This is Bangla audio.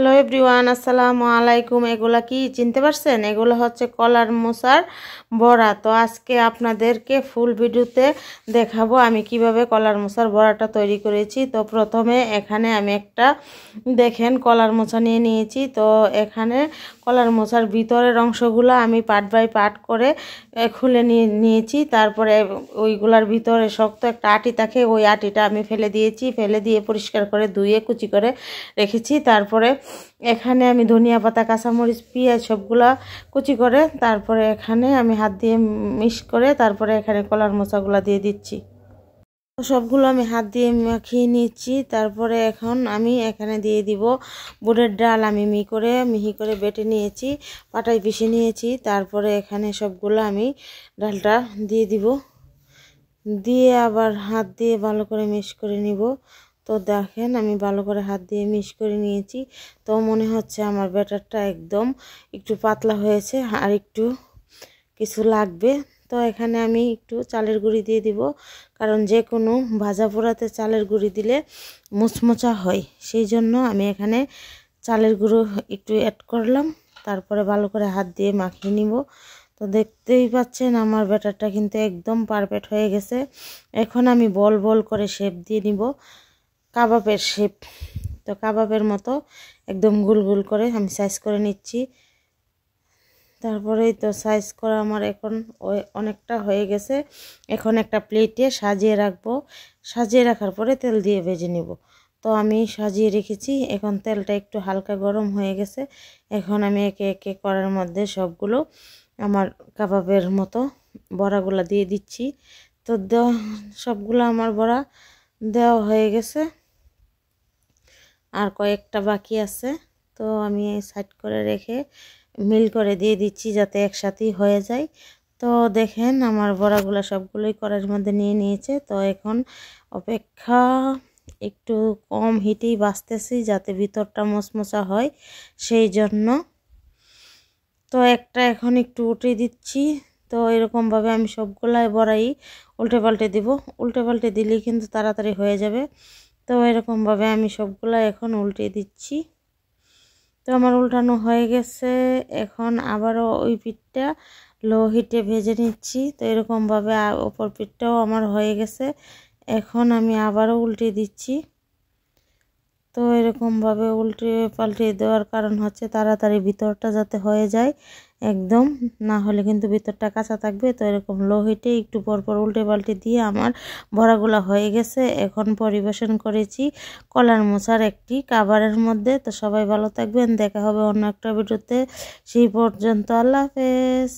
হ্যালো এভরিওয়ান, আসসালামু আলাইকুম। এগুলা কি চিনতে পারছেন? এগুলো হচ্ছে কলার মোচার বড়া। তো আজকে আপনাদেরকে ফুল ভিডিওতে দেখাবো আমি কিভাবে কলার মোচার বড়াটা তৈরি করেছি। তো প্রথমে এখানে আমি একটা দেখেন কলার মোচা নিয়ে নিয়েছি। তো এখানে কলার মোচার ভিতরের অংশগুলো আমি পার্ট বাই পার্ট করে খুলে নিয়েছি। তারপরে ওইগুলার ভিতরে শক্ত একটা আটি থাকে, ওই আটিটা আমি ফেলে দিয়েছি। ফেলে দিয়ে পরিষ্কার করে ধুয়ে কুচি করে রেখেছি। তারপরে এখানে আমি ধনিয়া পাতা, কাঁচামরিচ, পেঁয়াজ সবগুলা কুচি করে তারপরে এখানে আমি হাত দিয়ে মিক্স করে তারপরে এখানে কলার মোচাগুলা দিয়ে দিচ্ছি। সবগুলো আমি হাত দিয়ে মাখিয়ে নিচ্ছি। তারপরে এখন আমি এখানে দিয়ে দিব বুটের ডাল। আমি মিহি করে বেটে নিয়েছি, পাটায় পিষে নিয়েছি। তারপরে এখানে সবগুলো আমি ডালটা দিয়ে দিব, দিয়ে আবার হাত দিয়ে ভালো করে মিক্স করে নিব। তো দেখেন আমি ভালো করে হাত দিয়ে মিক্স করে নিয়েছি। তো মনে হচ্ছে আমার ব্যাটারটা একদম একটু পাতলা হয়েছে, আর একটু কিছু লাগবে। তো এখানে আমি একটু চালের গুঁড়ি দিয়ে দিব, কারণ যে কোনো ভাজা পোড়াতে চালের গুঁড়ি দিলে মুচমোচা হয়, সেই জন্য আমি এখানে চালের গুঁড়ো একটু অ্যাড করলাম। তারপরে ভালো করে হাত দিয়ে মাখিয়ে নিব। তো দেখতেই পাচ্ছেন আমার ব্যাটারটা কিন্তু একদম পারফেক্ট হয়ে গেছে। এখন আমি বল বল করে শেপ দিয়ে নিব, কাবাবের শেপ। তো কাবাবের মতো একদম গোল গোল করে আমি সাইজ করে নিচ্ছি। তারপরেই তো সাইজ করা আমার এখন অনেকটা হয়ে গেছে। এখন একটা প্লেটে সাজিয়ে রাখবো। সাজিয়ে রাখার পরে তেল দিয়ে ভেজে নিব। তো আমি সাজিয়ে রেখেছি। এখন তেলটা একটু হালকা গরম হয়ে গেছে। এখন আমি একে একে কড়ার মধ্যে সবগুলো আমার কাবাবের মতো বড়াগুলো দিয়ে দিচ্ছি। তো সবগুলো আমার বড়া দেওয়া হয়ে গেছে, আর কয়েকটা বাকি আছে। তো আমি সাইড করে রেখে মিল করে দিয়ে দিচ্ছি যাতে একসাথেই হয়ে যায়। তো দেখেন আমার বড়াগুলো সবগুলোই কড়াইয়ের মধ্যে নিয়ে নিয়েছে। তো এখন অপেক্ষা, একটু কম হিটেই ভাজতেছি যাতে ভিতরটা মচমচা হয়, সেই জন্য। তো একটা এখন একটু উল্টে দিচ্ছি। তো এরকমভাবে আমি সবগুলাই বড়াই উল্টে পাল্টে দিব। উল্টে পাল্টে দিলেই কিন্তু তাড়াতাড়ি হয়ে যাবে। তো এরকমভাবে আমি সবগুলা এখন উল্টে দিচ্ছি। তো আমার উল্টানো হয়ে গেছে। এখন আবারও ওই পিঠটা লো হিটে ভেজে নিচ্ছি। তো এরকমভাবে ওপর পিঠটাও আমার হয়ে গেছে। এখন আমি আবারও উল্টে দিচ্ছি। তো এরকমভাবে উল্টে পাল্টে দেওয়ার কারণ হচ্ছে তাড়াতাড়ি ভিতরটা যাতে হয়ে যায় একদম, না হলে কিন্তু ভিতরটা কাঁচা থাকবে। তো এরকম লো হিটে একটু পরপর উল্টে পাল্টে দিয়ে আমার বড়াগুলো হয়ে গেছে। এখন পরিবেশন করেছি কলার মোচার একটি কাবারের মধ্যে। তো সবাই ভালো থাকবেন, দেখা হবে অন্য একটা ভিডিওতে। সেই পর্যন্ত আল্লাহ হাফেজ।